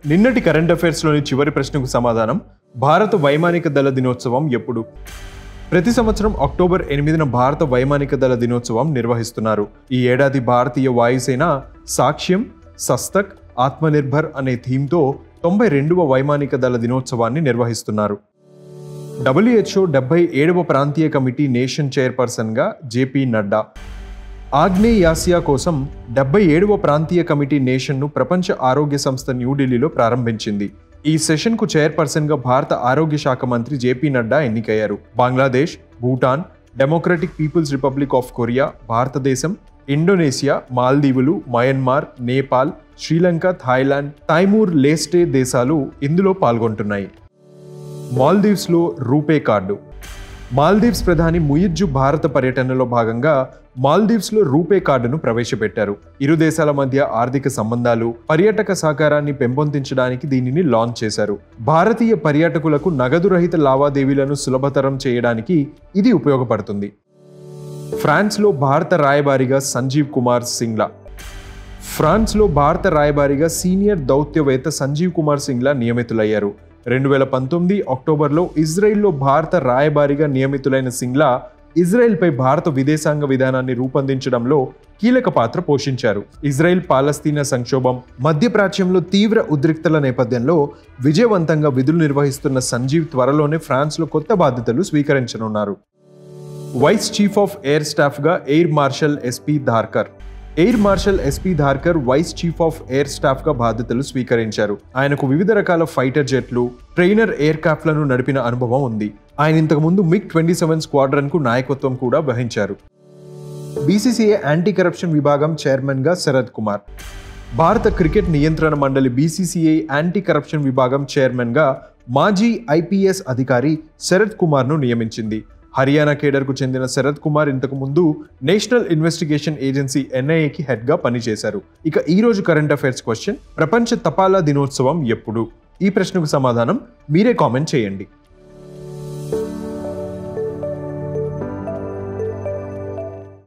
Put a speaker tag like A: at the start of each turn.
A: నిన్నటి కరెంట్ అఫైర్స్లోని చివరి ప్రశ్నకు సమాధానం భారత వైమానిక దళ దినోత్సవం ఎప్పుడు? ప్రతి సంవత్సరం అక్టోబర్ 8న భారత వైమానిక దళ దినోత్సవం నిర్వహిస్తున్నారు. ఈ ఏడాది భారతీయ వాయుసేన సాక్ష్యం, సస్తక్, ఆత్మనిర్భర్ అనే థీమ్తో 92వ వైమానిక దళ దినోత్సవాన్ని నిర్వహిస్తున్నారు. WHO 77వ ప్రాంతీయ కమిటీ నేషన్ చైర్పర్సన్గా జేపీ నడ్డా. ఆగ్నేయాసియా కోసం 77వ ప్రాంతీయ కమిటీ నేషన్ను ప్రపంచ ఆరోగ్య సంస్థ న్యూఢిల్లీలో ప్రారంభించింది. ఈ సెషన్కు చైర్పర్సన్గా భారత ఆరోగ్య శాఖ మంత్రి జేపీ నడ్డా ఎన్నికయ్యారు. Bangladesh, Bhutan, Democratic People's Republic of Korea, భారతదేశం, ఇండోనేషియా, మాల్దీవులు, Myanmar, Nepal, Sri Lanka, Thailand, Timor Leste దేశాలు ఇందులో పాల్గొంటున్నాయి. మాల్దీవ్స్లో రూపే కార్డు. మాల్దీవ్స్ ప్రధాని ముయిజ్జు భారత పర్యటనలో భాగంగా మాల్దీవ్స్లో రూపే కార్డును ప్రవేశపెట్టారు. ఇరు దేశాల మధ్య ఆర్థిక సంబంధాలు, పర్యాటక సహకారాన్ని పెంపొందించడానికి దీనిని లాంచ్ చేశారు. భారతీయ పర్యాటకులకు నగదు రహిత లావాదేవీలను సులభతరం చేయడానికి ఇది ఉపయోగపడుతుంది. ఫ్రాన్స్లో భారత రాయబారిగా సంజీవ్ కుమార్ సింగ్లా. ఫ్రాన్స్లో భారత రాయబారిగా సీనియర్ దౌత్యవేత్త సంజీవ్ కుమార్ సింగ్లా నియమితులయ్యారు. 2019 అక్టోబర్లో ఇజ్రాయెల్లో భారత రాయబారిగా నియమితులైన సింగ్లా ఇజ్రాయెల్పై భారత విదేశాంగ విధానాన్ని రూపొందించడంలో కీలక పాత్ర పోషించారు. ఇజ్రాయెల్ పాలస్తీనా సంక్షోభం, మధ్యప్రాచ్యంలో తీవ్ర ఉద్రిక్తల నేపథ్యంలో విజయవంతంగా విధులు నిర్వహిస్తున్న సంజీవ్ త్వరలోనే ఫ్రాన్స్లో కొత్త బాధ్యతలు స్వీకరించనున్నారు. వైస్ చీఫ్ ఆఫ్ ఎయిర్ స్టాఫ్గా air marshal SP Dharkar. Air marshal SP Dharkar vice chief of air స్టాఫ్గా బాధ్యతలు స్వీకరించారు. ఆయనకు వివిధ రకాల ఫైటర్ జెట్లు, ట్రైనర్ ఎయిర్ క్రాఫ్ట్లను నడిపిన అనుభవం ఉంది. ఆయన ఇంతకుముందు MiG-27 స్క్వాడ్రన్కు నాయకత్వం కూడా వహించారు. బీసీసీఐ యాంటీ కరప్షన్ విభాగం చైర్మన్గా శరద్ కుమార్. భారత క్రికెట్ నియంత్రణ మండలి బీసీసీఐ యాంటీ కరప్షన్ విభాగం చైర్మన్గా మాజీ ఐపీఎస్ అధికారి శరద్ కుమార్ను నియమించింది. హర్యానా కేడర్కు చెందిన శరద్ కుమార్ ఇంతకు ముందు నేషనల్ ఇన్వెస్టిగేషన్ ఏజెన్సీ NIAకి హెడ్గా పనిచేశారు. ఇక ఈ రోజు కరెంట్ అఫైర్స్ క్వశ్చన్: ప్రపంచ తపాలా దినోత్సవం ఎప్పుడు? ఈ ప్రశ్నకు సమాధానం మీరే కామెంట్ చేయండి.